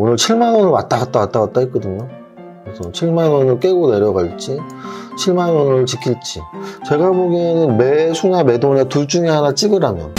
오늘 7만 원을 왔다 갔다 했거든요. 그래서 7만 원을 깨고 내려갈지 7만 원을 지킬지, 제가 보기에는 매수나 매도나 둘 중에 하나 찍으라면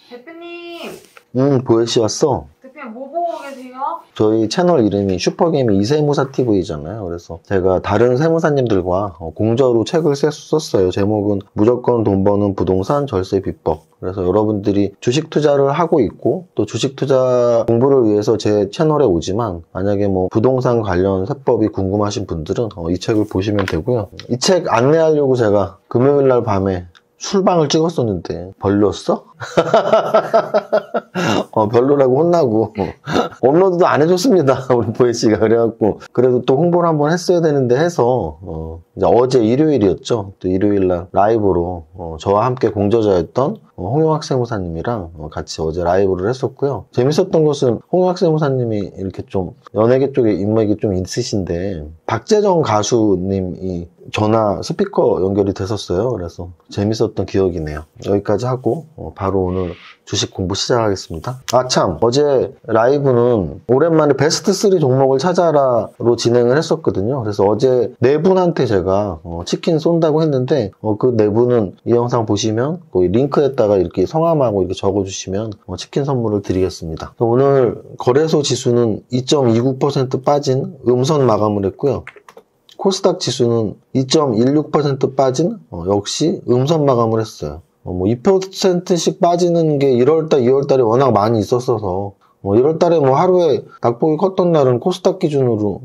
대표님. 보혜씨 왔어? 대표님 뭐 보고 계세요? 저희 채널 이름이 슈퍼게임이 이세무사TV잖아요. 그래서 제가 다른 세무사님들과 공저로 책을 썼어요. 제목은 무조건 돈 버는 부동산 절세 비법. 그래서 여러분들이 주식 투자를 하고 있고 또 주식 투자 공부를 위해서 제 채널에 오지만 만약에 뭐 부동산 관련 세법이 궁금하신 분들은 이 책을 보시면 되고요. 이 책 안내하려고 제가 금요일날 밤에 술방을 찍었었는데 별로였어? 별로라고 혼나고 업로드도 안 해줬습니다, 우리 보혜씨가. 그래갖고 그래도 또 홍보를 한번 했어야 되는데 해서 이제 어제 일요일이었죠. 또 일요일날 라이브로 저와 함께 공저자였던 홍용학 세무사님이랑 같이 어제 라이브를 했었고요. 재밌었던 것은 홍용학 세무사님이 이렇게 좀 연예계 쪽에 인맥이 좀 있으신데 박재정 가수님이 전화 스피커 연결이 됐었어요. 그래서 재밌었던 기억이네요. 여기까지 하고 바로 오늘 주식 공부 시작하겠습니다. 참, 어제 라이브는 오랜만에 베스트 3 종목을 찾아라로 진행을 했었거든요. 그래서 어제 네 분한테 제가 치킨 쏜다고 했는데 그 네 분은 이 영상 보시면 거기 링크에다가 이렇게 성함하고 이렇게 적어주시면 치킨 선물을 드리겠습니다. 오늘 거래소 지수는 2.29% 빠진 음선 마감을 했고요. 코스닥 지수는 2.16% 빠진 역시 음선 마감을 했어요. 2%씩 빠지는 게 1월달, 2월달에 워낙 많이 있었어서 1월달에 하루에 낙폭이 컸던 날은 코스닥 기준으로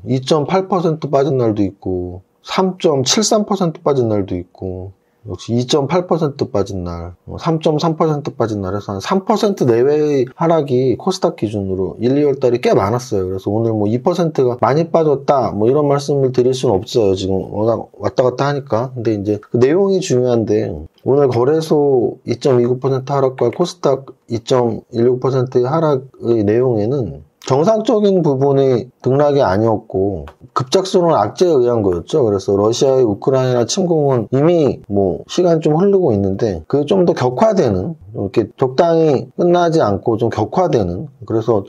2.8% 빠진 날도 있고 3.73% 빠진 날도 있고 역시 2.8% 빠진 날, 3.3% 빠진 날에서 한 3% 내외의 하락이 코스닥 기준으로 1, 2월 달이 꽤 많았어요. 그래서 오늘 2%가 많이 빠졌다 이런 말씀을 드릴 수는 없어요. 지금 워낙 왔다 갔다 하니까. 근데 이제 그 내용이 중요한데 오늘 거래소 2.29% 하락과 코스닥 2.16%의 하락의 내용에는 정상적인 부분이 등락이 아니었고 급작스러운 악재에 의한 거였죠. 그래서 러시아의 우크라이나 침공은 이미 시간이 좀 흐르고 있는데 그게 좀 더 격화되는, 이렇게 적당히 끝나지 않고 좀 격화되는, 그래서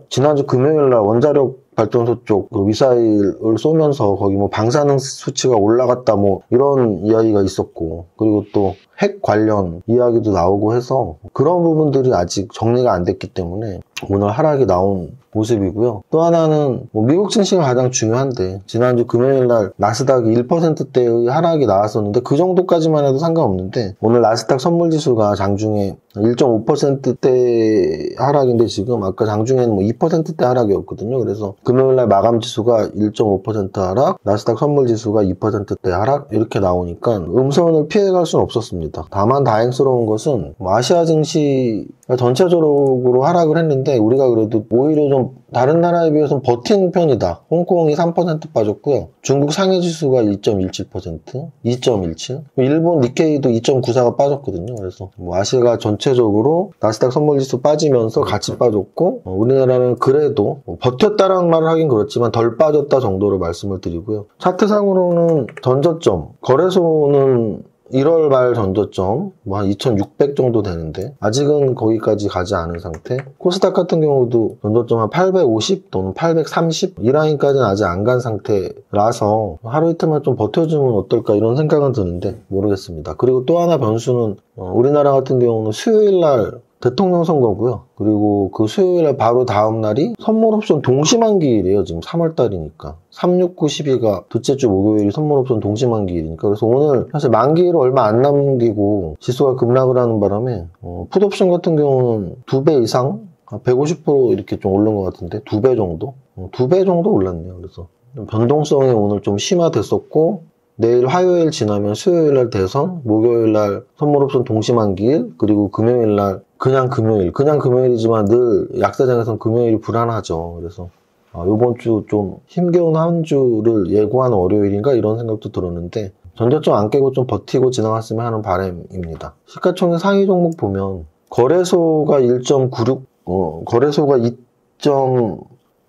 지난주 금요일날 원자력 발전소 쪽 미사일을 쏘면서 거기 방사능 수치가 올라갔다 이런 이야기가 있었고, 그리고 또 핵 관련 이야기도 나오고 해서 그런 부분들이 아직 정리가 안 됐기 때문에 오늘 하락이 나온 모습이고요. 또 하나는 미국 증시가 가장 중요한데 지난주 금요일날 나스닥이 1%대의 하락이 나왔었는데 그 정도까지만 해도 상관없는데 오늘 나스닥 선물지수가 장중에 1.5%대 하락인데 지금 아까 장중에는 2%대 하락이었거든요. 그래서 금요일날 마감지수가 1.5% 하락, 나스닥 선물지수가 2%대 하락 이렇게 나오니까 음선을 피해갈 수는 없었습니다. 다만 다행스러운 것은 아시아 증시가 전체적으로 하락을 했는데 우리가 그래도 오히려 좀 다른 나라에 비해서는 버틴 편이다. 홍콩이 3% 빠졌고요. 중국 상해지수가 1.17%, 2.17%, 일본 니케이도 2.94가 빠졌거든요. 그래서 아시아가 전체적으로 나스닥 선물지수 빠지면서 같이 빠졌고 우리나라는 그래도 버텼다라는 말을 하긴 그렇지만 덜 빠졌다 정도로 말씀을 드리고요. 차트상으로는 전저점, 거래소는 1월 말 전저점 한 2,600 정도 되는데 아직은 거기까지 가지 않은 상태. 코스닥 같은 경우도 전저점 한 850 또는 830 이 라인까지는 아직 안 간 상태라서 하루 이틀만 좀 버텨주면 어떨까 이런 생각은 드는데 모르겠습니다. 그리고 또 하나 변수는 우리나라 같은 경우는 수요일날 대통령 선거고요. 그리고 그 수요일날 바로 다음 날이 선물옵션 동시만기일이에요. 지금 3월달이니까 3, 6, 9, 12가 둘째 주 목요일이 선물옵션 동시만기일이니까 그래서 오늘 사실 만기일을 얼마 안 남기고 지수가 급락을 하는 바람에 풋옵션 같은 경우는 2배 이상 150% 이렇게 좀 오른 것 같은데 2배 정도? 2배 정도 올랐네요. 그래서 변동성이 오늘 좀 심화됐었고 내일 화요일 지나면 수요일날 대선, 목요일날 선물옵션 동시만기일, 그리고 금요일날 그냥 금요일이지만 늘 약세장에서는 금요일이 불안하죠. 그래서 이번 주 좀 힘겨운 한 주를 예고하는 월요일인가 이런 생각도 들었는데 전저점 안 깨고 좀 버티고 지나갔으면 하는 바람입니다. 시가총액 상위 종목 보면 거래소가 1.96, 거래소가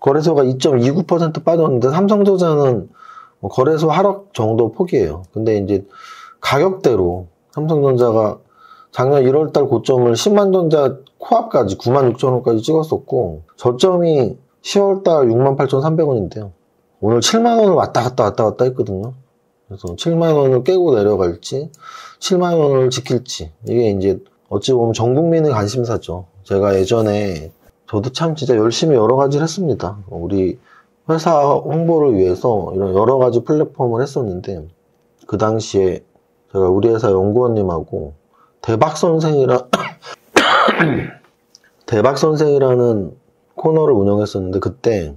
2.29% 빠졌는데 삼성전자는 거래소 하락 정도 폭이에요. 근데 이제 가격대로 삼성전자가 작년 1월달 고점을 10만전자 코앞까지 96,000원까지 찍었었고 저점이 10월달 68,300원인데요. 오늘 7만원을 왔다 갔다 했거든요. 그래서 7만원을 깨고 내려갈지 7만원을 지킬지 이게 이제 어찌 보면 전 국민의 관심사죠. 제가 예전에 저도 참 진짜 열심히 여러 가지를 했습니다. 우리 회사 홍보를 위해서 이런 여러 가지 플랫폼을 했었는데 그 당시에 제가 우리 회사 연구원님하고 대박선생이라는 코너를 운영했었는데 그때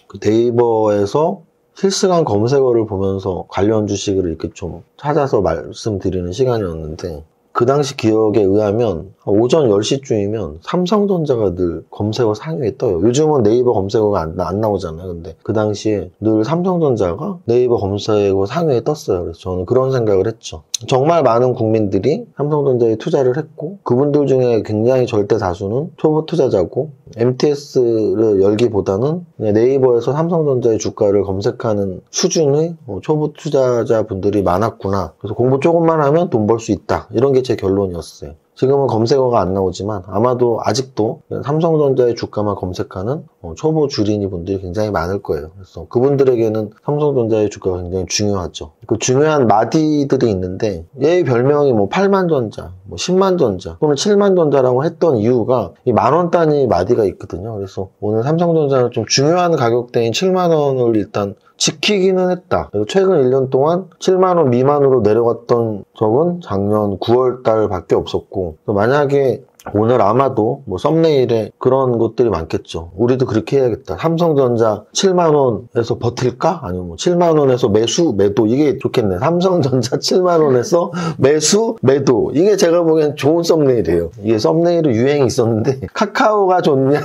그 네이버에서 실시간 검색어를 보면서 관련 주식을 이렇게 좀 찾아서 말씀드리는 시간이었는데 그 당시 기억에 의하면 오전 10시쯤이면 삼성전자가 늘 검색어 상위에 떠요. 요즘은 네이버 검색어가 안 나오잖아요. 근데 그 당시에 늘 삼성전자가 네이버 검색어 상위에 떴어요. 그래서 저는 그런 생각을 했죠. 정말 많은 국민들이 삼성전자에 투자를 했고 그분들 중에 굉장히 절대 다수는 초보 투자자고 MTS를 열기보다는 그냥 네이버에서 삼성전자의 주가를 검색하는 수준의 초보 투자자분들이 많았구나. 그래서 공부 조금만 하면 돈 벌 수 있다. 이런 게 제 결론이었어요. 지금은 검색어가 안 나오지만 아마도 아직도 삼성전자의 주가만 검색하는 초보 주린이 분들이 굉장히 많을 거예요. 그래서 그분들에게는 삼성전자의 주가가 굉장히 중요하죠. 그 중요한 마디들이 있는데 얘의 별명이 뭐 8만전자, 뭐 10만전자 또는 7만전자라고 했던 이유가 이 만원 단위 마디가 있거든요. 그래서 오늘 삼성전자는 좀 중요한 가격대인 7만원을 일단 지키기는 했다. 최근 1년 동안 7만원 미만으로 내려갔던 적은 작년 9월달 밖에 없었고 만약에 오늘 아마도 뭐 썸네일에 그런 것들이 많겠죠. 우리도 그렇게 해야겠다. 삼성전자 7만원에서 버틸까? 아니면 뭐 7만원에서 매수, 매도 이게 좋겠네. 삼성전자 7만원에서 매수, 매도 이게 제가 보기엔 좋은 썸네일이에요. 이게 썸네일이 유행이 있었는데 카카오가 좋냐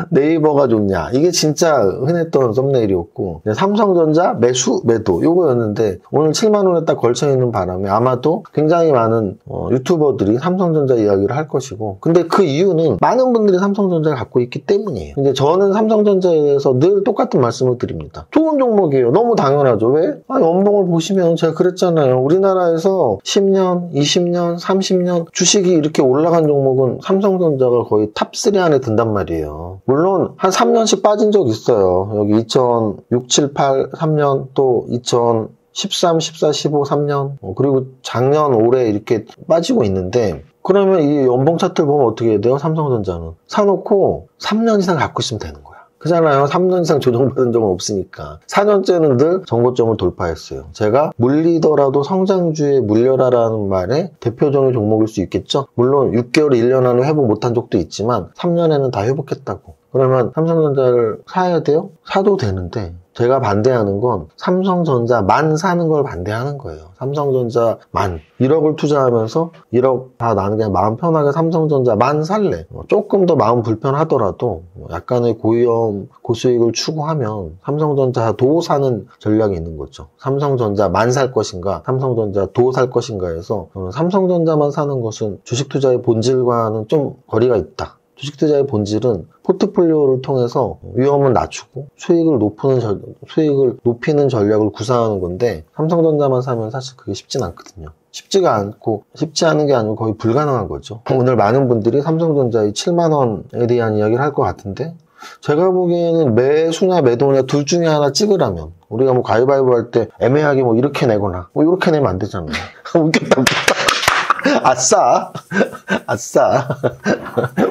네이버가 좋냐 이게 진짜 흔했던 썸네일이었고 삼성전자 매수, 매도 이거였는데 오늘 7만원에 딱 걸쳐있는 바람에 아마도 굉장히 많은 유튜버들이 삼성전자 이야기를 할 것이고 근데 그 이유는 많은 분들이 삼성전자를 갖고 있기 때문이에요. 근데 저는 삼성전자에 대해서 늘 똑같은 말씀을 드립니다. 좋은 종목이에요. 너무 당연하죠. 왜? 연봉을 보시면 제가 그랬잖아요. 우리나라에서 10년, 20년, 30년 주식이 이렇게 올라간 종목은 삼성전자가 거의 탑3 안에 든단 말이에요. 물론 한 3년씩 빠진 적 있어요. 여기 2006, 7, 8, 3년 또 2013, 14, 15, 3년 그리고 작년, 올해 이렇게 빠지고 있는데 그러면 이 연봉 차트를 보면 어떻게 해야 돼요? 삼성전자는 사놓고 3년 이상 갖고 있으면 되는 거야. 그잖아요. 3년 이상 조정받은 적은 없으니까. 4년째는 늘 정고점을 돌파했어요. 제가 물리더라도 성장주에 물려라라는 말의 대표적인 종목일 수 있겠죠. 물론 6개월, 1년 안에 회복 못한 적도 있지만 3년에는 다 회복했다고. 그러면 삼성전자를 사야 돼요? 사도 되는데 제가 반대하는 건 삼성전자만 사는 걸 반대하는 거예요. 삼성전자만 1억을 투자하면서 1억 다 나는 그냥 마음 편하게 삼성전자만 살래. 조금 더 마음 불편하더라도 약간의 고위험, 고수익을 추구하면 삼성전자도 사는 전략이 있는 거죠. 삼성전자만 살 것인가, 삼성전자도 살 것인가 해서 삼성전자만 사는 것은 주식 투자의 본질과는 좀 거리가 있다. 주식 투자의 본질은 포트폴리오를 통해서 위험을 낮추고 수익을 높이는 전략을 구사하는 건데 삼성전자만 사면 사실 그게 쉽진 않거든요. 쉽지 않은 게 아니고 거의 불가능한 거죠. 오늘 많은 분들이 삼성전자의 7만원에 대한 이야기를 할 것 같은데 제가 보기에는 매수냐 매도냐 둘 중에 하나 찍으라면 우리가 뭐 가위바위보 할 때 애매하게 뭐 이렇게 내거나 뭐 이렇게 내면 안 되잖아요. 웃겼다. 아싸.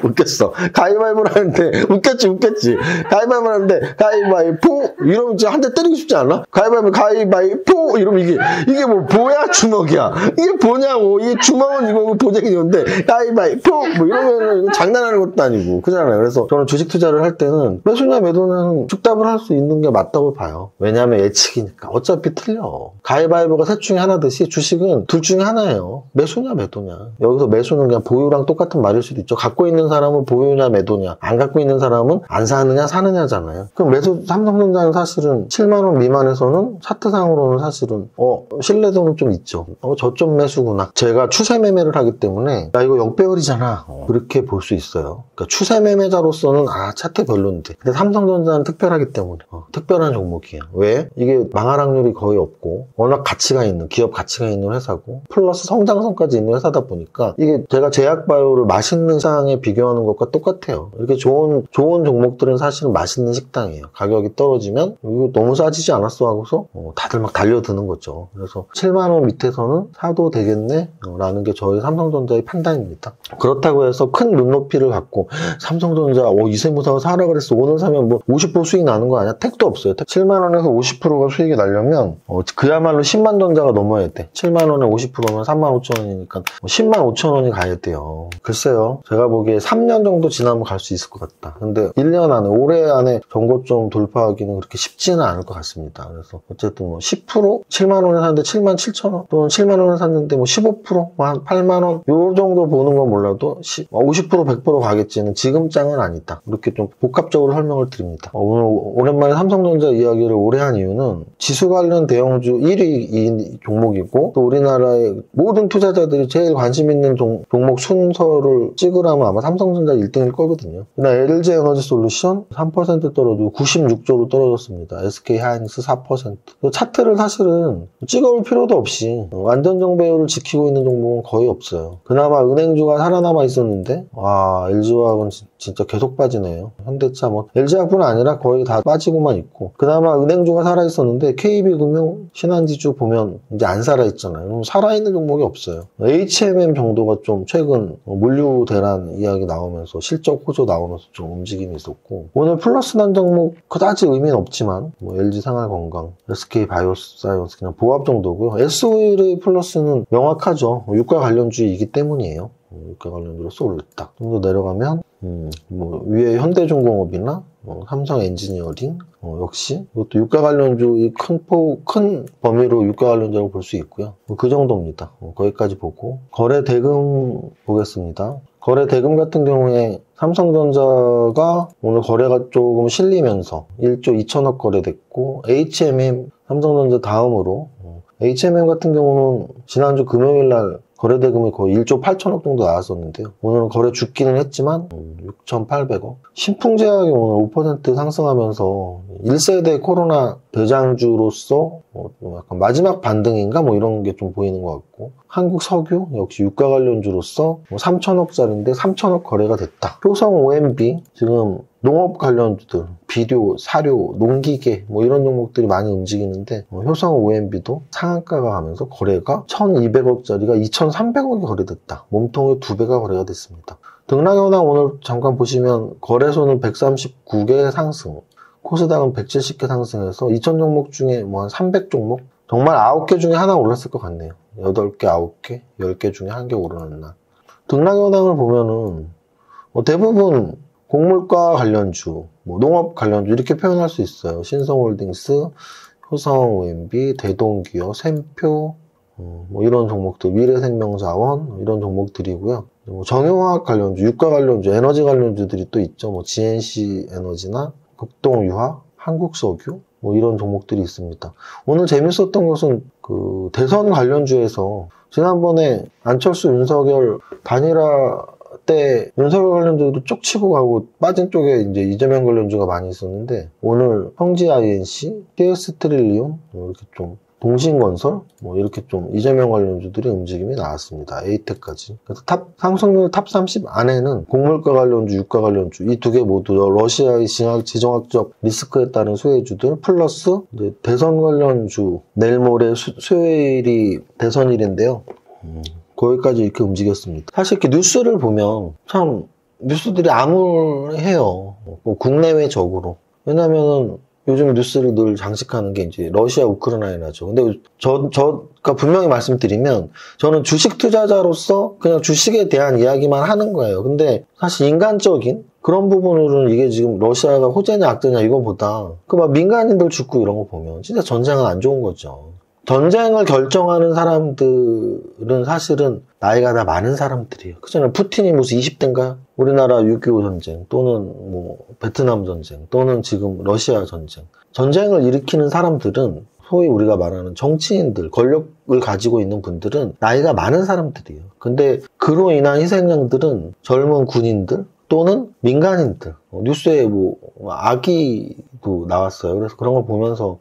웃겼어. 가위바위보를 하는데, 웃겼지. 가위바위보를 하는데, 가위바위보! 이러면 진짜 한 대 때리고 싶지 않아? 가위바위보! 이러면 이게 뭐야? 주먹이야. 이게 뭐냐고. 이게 주먹은 이거고 보재기 이건데, 가위바위보! 뭐 이러면 장난하는 것도 아니고. 그잖아요. 그래서 저는 주식 투자를 할 때는 매수냐 매도는 즉답을 할 수 있는 게 맞다고 봐요. 왜냐면 예측이니까. 어차피 틀려. 가위바위보가 셋 중에 하나듯이 주식은 둘 중에 하나예요. 매수냐 매도냐. 여기서 매수는 그냥 보유랑 똑같은 말일 수도 있죠. 갖고 있는 사람은 보유냐 매도냐, 안 갖고 있는 사람은 안 사느냐 사느냐잖아요. 그럼 삼성전자는 사실은 7만 원 미만에서는 차트상으로는 사실은 신뢰도는 좀 있죠. 저점 매수구나. 제가 추세 매매를 하기 때문에 야 이거 역배열이잖아. 그렇게 볼 수 있어요. 그러니까 추세 매매자로서는 차트 별론데. 근데 삼성전자는 특별하기 때문에 특별한 종목이에요. 왜? 이게 망할 확률이 거의 없고 워낙 가치가 있는 기업 가치가 있는 회사고 플러스 성장성까지 있는 회사다 보니까 이게 제가 제약바이오를 맛있는 식당에 비교하는 것과 똑같아요. 이렇게 좋은 종목들은 사실은 맛있는 식당이에요. 가격이 떨어지면 이거 너무 싸지지 않았어 하고서 다들 막 달려드는 거죠. 그래서 7만 원 밑에서는 사도 되겠네 라는 게 저희 삼성전자의 판단입니다. 그렇다고 해서 큰 눈높이를 갖고 삼성전자 이세무사가 사라 그랬어 오늘 사면 뭐 50% 수익 나는 거 아니야? 택도 없어요. 7만 원에서 50%가 수익이 나려면 그야말로 10만 전자가 넘어야 돼. 7만 원에 50%면 3만 5천 원이니까 10만 5천 원이 가야 돼요. 글쎄요. 제가 보기에 3년 정도 지나면 갈 수 있을 것 같다. 근데 1년 안에 올해 안에 정고점 돌파하기는 그렇게 쉽지는 않을 것 같습니다. 그래서 어쨌든 뭐 10% 7만 원에 샀는데 7만 7천 원 또는 7만 원에 샀는데 뭐 15% 한 8만 원 요 정도 보는 건 몰라도 50% 100% 가겠지는 지금 장은 아니다. 이렇게 좀 복합적으로 설명을 드립니다. 오늘 오랜만에 삼성전자 이야기를 오래 한 이유는 지수 관련 대형주 1위 종목이고 또 우리나라의 모든 투자자들이 제일 관심 있는 종목 순서를 찍으라면 아마 삼성전자 1등일 거거든요. 그다음 LG에너지솔루션 3% 떨어지고 96조로 떨어졌습니다. SK하이닉스 4%. 차트를 사실은 찍어올 필요도 없이 완전 정배율을 지키고 있는 종목은 거의 없어요. 그나마 은행주가 살아남아 있었는데 LG화학은 진짜 계속 빠지네요. 현대차 LG화학뿐 아니라 거의 다 빠지고만 있고 그나마 은행주가 살아있었는데 KB금융, 신한지주 보면 이제 안 살아있잖아요. 살아있는 종목이 없어요. HMM 정도가 좀 최근 물류 대란 이야기 나오면서 실적 호조 나오면서 좀 움직임이 있었고 오늘 플러스 난 종목 그다지 의미는 없지만 LG생활건강, SK바이오사이언스 그냥 보합 정도고요. SO일의 플러스는 명확하죠. 유가 관련주이기 때문이에요. 유가 관련주로서 올렸다. 좀 더 내려가면 위에 현대중공업이나 삼성엔지니어링 역시 이것도 유가 관련주 큰 범위로 유가 관련주라고 볼 수 있고요. 그 정도입니다. 거기까지 보고 거래 대금 보겠습니다. 거래 대금 같은 경우에 삼성전자가 오늘 거래가 조금 실리면서 1조 2천억 거래됐고 HMM 삼성전자 다음으로 HMM 같은 경우는 지난주 금요일날 거래대금이 거의 1조 8천억 정도 나왔었는데요. 오늘은 거래 죽기는 했지만 6,800억. 신풍제약이 오늘 5% 상승하면서 1세대 코로나 대장주로서 약간 마지막 반등인가 이런 게 좀 보이는 것 같고 한국석유 역시 유가 관련주로서 3천억짜리인데 3천억 거래가 됐다. 효성 OMB 지금 농업 관련주들 비료, 사료, 농기계 이런 종목들이 많이 움직이는데 효성 OMB도 상한가가 가면서 거래가 1,200억짜리가 2,300억이 거래됐다. 몸통의 2배가 거래가 됐습니다. 등락현황 오늘 잠깐 보시면 거래소는 139개 상승, 코스닥은 170개 상승해서 2,000종목 중에 한 300종목? 정말 9개 중에 하나 올랐을 것 같네요. 8개, 9개, 10개 중에 1개 오르는 날. 등락현황을 보면은 대부분 곡물과 관련주, 농업 관련주 이렇게 표현할 수 있어요. 신성홀딩스, 효성 OMB, 대동기업, 샘표 이런 종목들, 미래생명자원 이런 종목들이고요. 정유화학 관련주, 유가 관련주, 에너지 관련주들이 또 있죠. GNC 에너지나 극동유화, 한국석유 이런 종목들이 있습니다. 오늘 재밌었던 것은 그 대선 관련주에서 지난번에 안철수, 윤석열 단일화 때 윤석열 관련주도 쪽 치고 가고 빠진 쪽에 이제 이재명 관련주가 많이 있었는데 오늘 성지 INC, TS 트릴리온 이렇게 좀 동신건설 이렇게 좀 이재명 관련주들의 움직임이 나왔습니다. 에이텍까지. 그래서 상승률 탑 30 안에는 곡물가 관련주, 유가 관련주 이 두 개 모두 러시아의 지정학적 리스크에 따른 수혜주들 플러스 이제 대선 관련주 내일 모레 수요일이 대선일인데요. 거기까지 이렇게 움직였습니다. 사실 이렇게 뉴스를 보면 참 뉴스들이 암울해요. 국내외적으로. 왜냐면은 요즘 뉴스를 늘 장식하는 게 이제 러시아 우크라이나죠. 근데 저가 분명히 말씀드리면 저는 주식 투자자로서 그냥 주식에 대한 이야기만 하는 거예요. 근데 사실 인간적인 그런 부분으로는 이게 지금 러시아가 호재냐 악재냐 이거보다 막 민간인들 죽고 이런 거 보면 진짜 전쟁은 안 좋은 거죠. 전쟁을 결정하는 사람들은 사실은 나이가 다 많은 사람들이에요. 그잖아요. 푸틴이 무슨 20대인가요? 우리나라 6.25 전쟁 또는 뭐 베트남 전쟁 또는 지금 러시아 전쟁. 전쟁을 일으키는 사람들은 소위 우리가 말하는 정치인들, 권력을 가지고 있는 분들은 나이가 많은 사람들이에요. 근데 그로 인한 희생양들은 젊은 군인들 또는 민간인들. 뉴스에 뭐 아기도 나왔어요. 그래서 그런 걸 보면서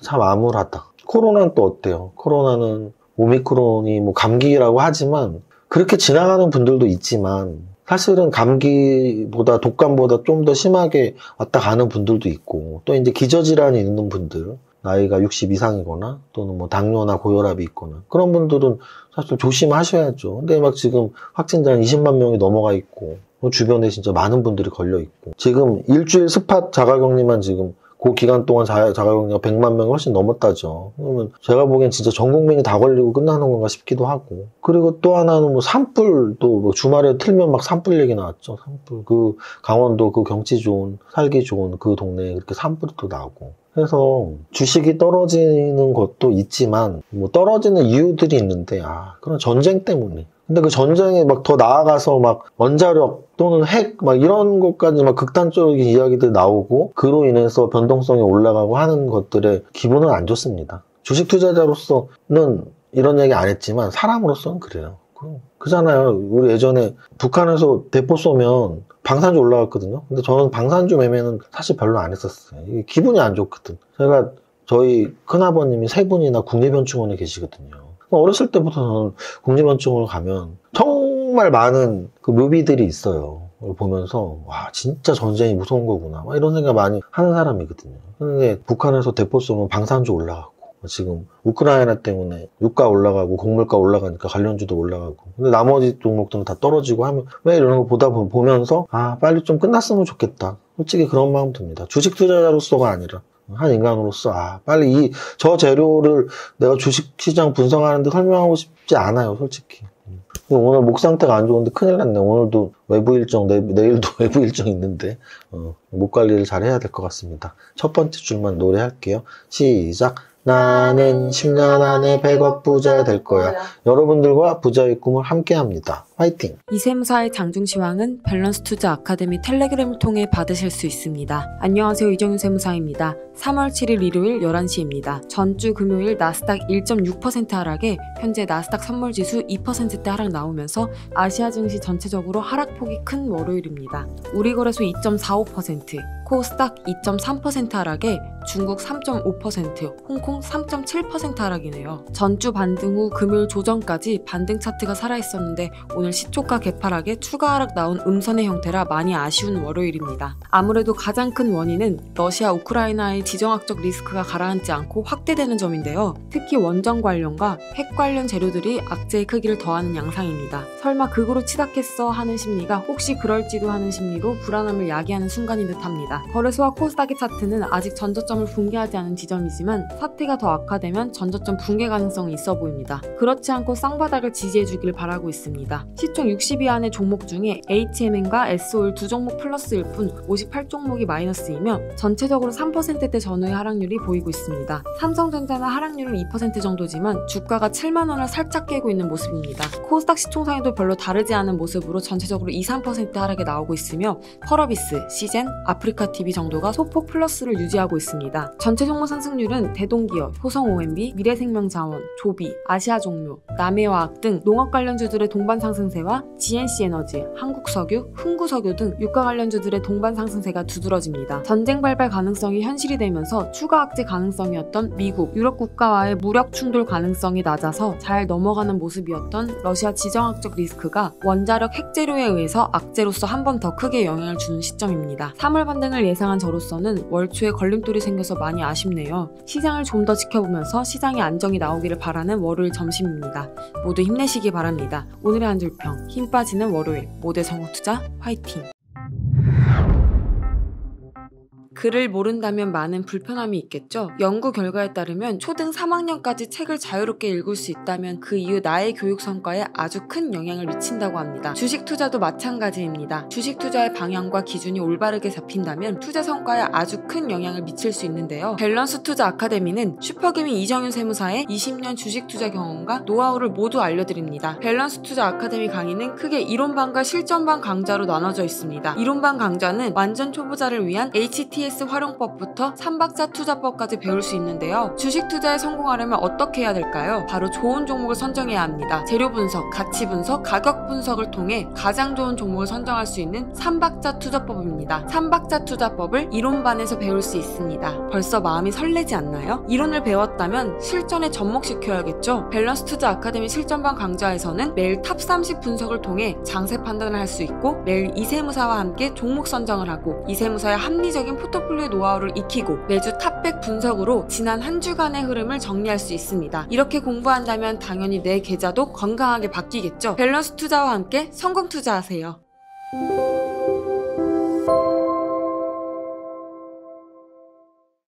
참 암울하다. 코로나는 또 어때요? 코로나는 오미크론이 뭐 감기라고 하지만 그렇게 지나가는 분들도 있지만 사실은 감기보다 독감보다 좀 더 심하게 왔다 가는 분들도 있고 또 이제 기저질환이 있는 분들 나이가 60 이상이거나 또는 뭐 당뇨나 고혈압이 있거나 그런 분들은 사실 조심하셔야죠. 근데 막 지금 확진자는 20만 명이 넘어가 있고 주변에 진짜 많은 분들이 걸려 있고 지금 일주일 스팟 자가격리만 지금 그 기간 동안 자가격리가 100만 명이 훨씬 넘었다죠. 그러면 제가 보기엔 진짜 전 국민이 다 걸리고 끝나는 건가 싶기도 하고. 그리고 또 하나는 뭐 산불도 뭐 주말에 틀면 막 산불 얘기 나왔죠. 산불. 그 강원도 그 경치 좋은, 살기 좋은 그 동네에 그렇게 산불이 또 나오고. 그래서 주식이 떨어지는 것도 있지만 뭐 떨어지는 이유들이 있는데 그런 전쟁 때문에. 근데 그 전쟁에 막 더 나아가서 막 원자력 또는 핵 막 이런 것까지 막 극단적인 이야기들 나오고 그로 인해서 변동성이 올라가고 하는 것들의 기분은 안 좋습니다. 주식 투자자로서는 이런 얘기 안 했지만 사람으로서는 그래요. 그잖아요. 우리 예전에 북한에서 대포 쏘면 방산주 올라갔거든요. 근데 저는 방산주 매매는 사실 별로 안 했었어요. 이게 기분이 안 좋거든. 제가 저희 큰아버님이 세 분이나 국립연충원에 계시거든요. 어렸을 때부터 저는 국립연충원을 가면 정말 많은 그 묘비들이 있어요. 그걸 보면서 진짜 전쟁이 무서운 거구나 이런 생각 많이 하는 사람이거든요. 근데 북한에서 대포 쏘면 방산주 올라가고 지금 우크라이나 때문에 유가 올라가고 곡물가 올라가니까 관련주도 올라가고 근데 나머지 종목들은 다 떨어지고 하면 왜 이런 거 보면서 빨리 좀 끝났으면 좋겠다. 솔직히 그런 마음 듭니다. 주식 투자자로서가 아니라 한 인간으로서 빨리 저 재료를 내가 주식시장 분석하는데 설명하고 싶지 않아요, 솔직히. 오늘 목 상태가 안 좋은데 큰일 났네. 오늘도 외부 일정, 내일도 외부 일정 있는데 목 관리를 잘 해야 될 것 같습니다. 첫 번째 줄만 노래할게요. 시작. 나는 10년 안에 100억 부자 될 거야. 여러분들과 부자의 꿈을 함께합니다. 화이팅! 이세무사의 장중시황은 밸런스 투자 아카데미 텔레그램을 통해 받으실 수 있습니다. 안녕하세요, 이정윤 세무사입니다. 3월 7일 일요일 11시입니다. 전주 금요일 나스닥 1.6% 하락에 현재 나스닥 선물지수 2%대 하락 나오면서 아시아 증시 전체적으로 하락폭이 큰 월요일입니다. 우리거래소 2.45%, 코스닥 2.3% 하락에 중국 3.5%, 홍콩 3.7% 하락이네요. 전주 반등 후 금요일 조정까지 반등 차트가 살아있었는데 오늘 시초가 개파락에 추가 하락 나온 음선의 형태라 많이 아쉬운 월요일입니다. 아무래도 가장 큰 원인은 러시아 우크라이나의 지정학적 리스크가 가라앉지 않고 확대되는 점인데요. 특히 원전 관련과 핵 관련 재료들이 악재의 크기를 더하는 양상입니다. 설마 극으로 치닫겠어 하는 심리가 혹시 그럴지도 하는 심리로 불안함을 야기하는 순간인 듯합니다. 거래소와 코스닥의 차트는 아직 전저점을 붕괴하지 않은 지점이지만 사태가 더 악화되면 전저점 붕괴 가능성이 있어 보입니다. 그렇지 않고 쌍바닥을 지지해주길 바라고 있습니다. 시총 60위 안의 종목 중에 HMN과 SO일 두 종목 플러스일 뿐 58종목이 마이너스이며 전체적으로 3%대 전후의 하락률이 보이고 있습니다. 삼성전자는 하락률은 2% 정도지만 주가가 7만 원을 살짝 깨고 있는 모습입니다. 코스닥 시총상에도 별로 다르지 않은 모습으로 전체적으로 2-3% 하락에 나오고 있으며 펄어비스, 시젠, 아프리카TV 정도가 소폭 플러스를 유지하고 있습니다. 전체 종목 상승률은 대동기업, 효성OMB, 미래생명자원, 조비, 아시아종료, 남해화학 등 농업 관련주들의 동반 상승세와 GNC에너지, 한국석유, 흥구석유 등 유가 관련주들의 동반 상승세가 두드러집니다. 전쟁 발발 가능성이 현실이 되면서 추가 악재 가능성이었던 미국, 유럽 국가와의 무력 충돌 가능성이 낮아서 잘 넘어가는 모습이었던 러시아 지정학적 리스크가 원자력 핵재료에 의해서 악재로서 한 번 더 크게 영향을 주는 시점입니다. 3월 반등을 예상한 저로서는 월초에 걸림돌이 생겨서 많이 아쉽네요. 시장을 좀 더 지켜보면서 시장의 안정이 나오기를 바라는 월요일 점심입니다. 모두 힘내시기 바랍니다. 오늘의 한 줄평, 힘 빠지는 월요일, 모두의 성공투자 화이팅! 글을 모른다면 많은 불편함이 있겠죠. 연구 결과에 따르면 초등 3학년까지 책을 자유롭게 읽을 수 있다면 그 이후 나의 교육 성과에 아주 큰 영향을 미친다고 합니다. 주식 투자도 마찬가지입니다. 주식 투자의 방향과 기준이 올바르게 잡힌다면 투자 성과에 아주 큰 영향을 미칠 수 있는데요. 밸런스 투자 아카데미는 슈퍼금이 이정윤 세무사의 20년 주식 투자 경험과 노하우를 모두 알려드립니다. 밸런스 투자 아카데미 강의는 크게 이론반과 실전반 강좌로 나눠져 있습니다. 이론반 강좌는 완전 초보자를 위한 HTS 활용법부터 3박자 투자법까지 배울 수 있는데요. 주식 투자에 성공하려면 어떻게 해야 될까요? 바로 좋은 종목을 선정해야 합니다. 재료 분석, 가치 분석, 가격 분석을 통해 가장 좋은 종목을 선정할 수 있는 3박자 투자법입니다. 3박자 투자법을 이론반에서 배울 수 있습니다. 벌써 마음이 설레지 않나요? 이론을 배웠다면 실전에 접목시켜야겠죠? 밸런스 투자 아카데미 실전반 강좌에서는 매일 탑 30 분석을 통해 장세 판단을 할 수 있고 매일 이세무사와 함께 종목 선정을 하고 이세무사의 합리적인 포트폴리오 노하우를 익히고 매주 탑 100 분석으로 지난 한 주간의 흐름을 정리할 수 있습니다. 이렇게 공부한다면 당연히 내 계좌도 건강하게 바뀌겠죠? 밸런스 투자와 함께 성공 투자하세요.